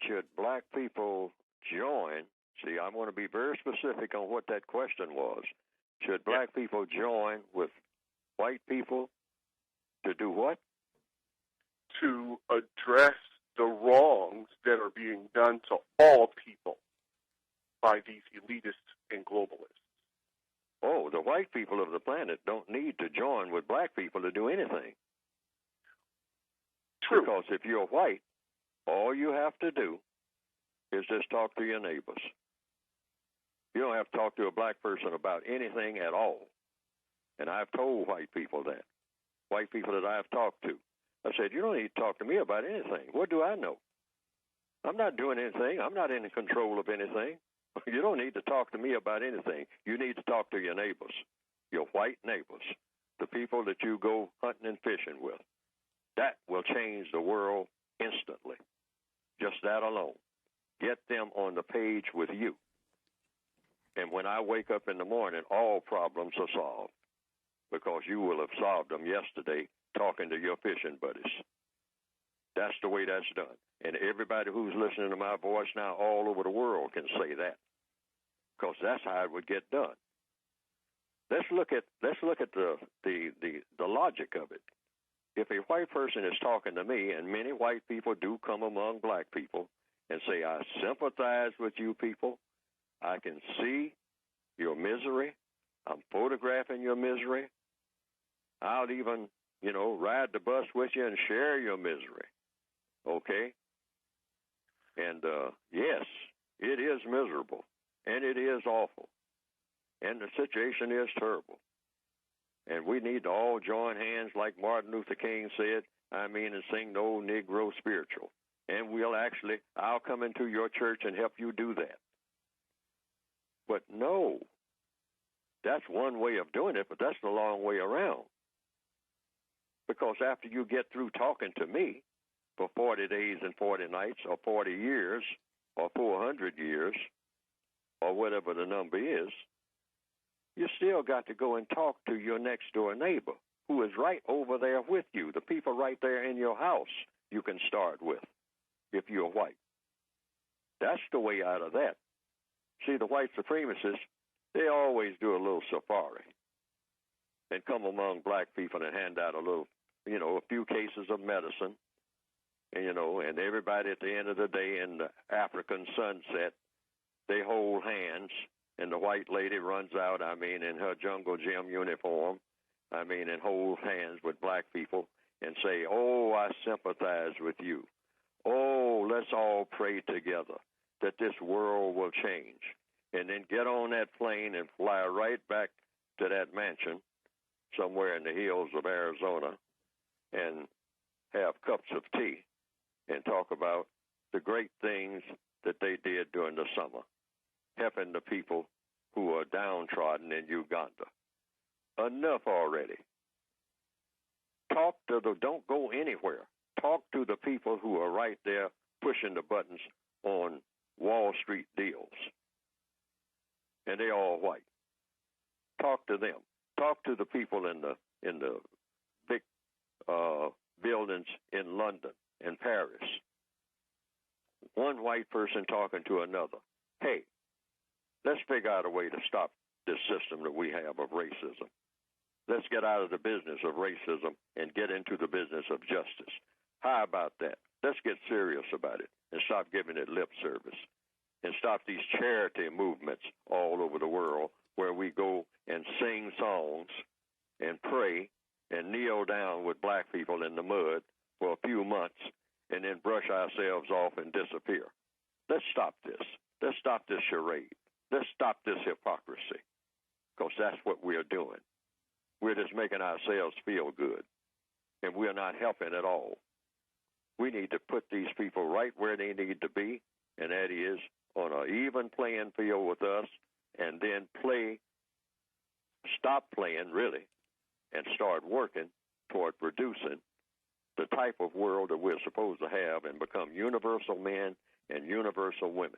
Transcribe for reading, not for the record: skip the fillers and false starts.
should black people join? See, I want to be very specific on what that question was. Should black people join with white people to do what? To address the wrongs that are being done to all people by these elitists and globalists. Oh, the white people of the planet don't need to join with black people to do anything. True. Because if you're white, all you have to do is just talk to your neighbors. You don't have to talk to a black person about anything at all. And I've told white people that. White people that I've talked to. I said, you don't need to talk to me about anything. What do I know? I'm not doing anything. I'm not in control of anything. You don't need to talk to me about anything. You need to talk to your neighbors, your white neighbors, the people that you go hunting and fishing with. That will change the world instantly. Just that alone. Get them on the page with you. And when I wake up in the morning, all problems are solved because you will have solved them yesterday talking to your fishing buddies. That's the way that's done. And everybody who's listening to my voice now all over the world can say that because that's how it would get done. Let's look at the logic of it. If a white person is talking to me, and many white people do come among black people and say, I sympathize with you people. I can see your misery. I'm photographing your misery. I'll even, ride the bus with you and share your misery. Okay? And, yes, it is miserable, and it is awful, and the situation is terrible. And we need to all join hands, like Martin Luther King said, and sing the old Negro spiritual. And I'll come into your church and help you do that. But no, that's one way of doing it, but that's the long way around. Because after you get through talking to me for 40 days and 40 nights, or 40 years, or 400 years, or whatever the number is, you still got to go and talk to your next door neighbor who is right over there with you, the people right there in your house you can start with if you're white. That's the way out of that. See, the white supremacists, they always do a little safari and come among black people and hand out a few cases of medicine, and everybody at the end of the day in the African sunset, they hold hands. And the white lady runs out, in her jungle gym uniform, and holds hands with black people and say, oh, I sympathize with you. Oh, let's all pray together that this world will change. And then get on that plane and fly right back to that mansion somewhere in the hills of Arizona and have cups of tea and talk about the great things that they did during the summer, helping the people who are downtrodden in Uganda. Enough already. Don't go anywhere. Talk to the people who are right there pushing the buttons on Wall Street deals. And they're all white. Talk to them. Talk to the people in the big buildings in London and Paris. One white person talking to another. Hey, let's figure out a way to stop this system that we have of racism. Let's get out of the business of racism and get into the business of justice. How about that? Let's get serious about it and stop giving it lip service and stop these charity movements all over the world where we go and sing songs and pray and kneel down with black people in the mud for a few months and then brush ourselves off and disappear. Let's stop this. Let's stop this charade. Let's stop this hypocrisy, because that's what we're doing. We're just making ourselves feel good, and we're not helping at all. We need to put these people right where they need to be, and that is on an even playing field with us, and then stop playing, really, and start working toward producing the type of world that we're supposed to have and become universal men and universal women.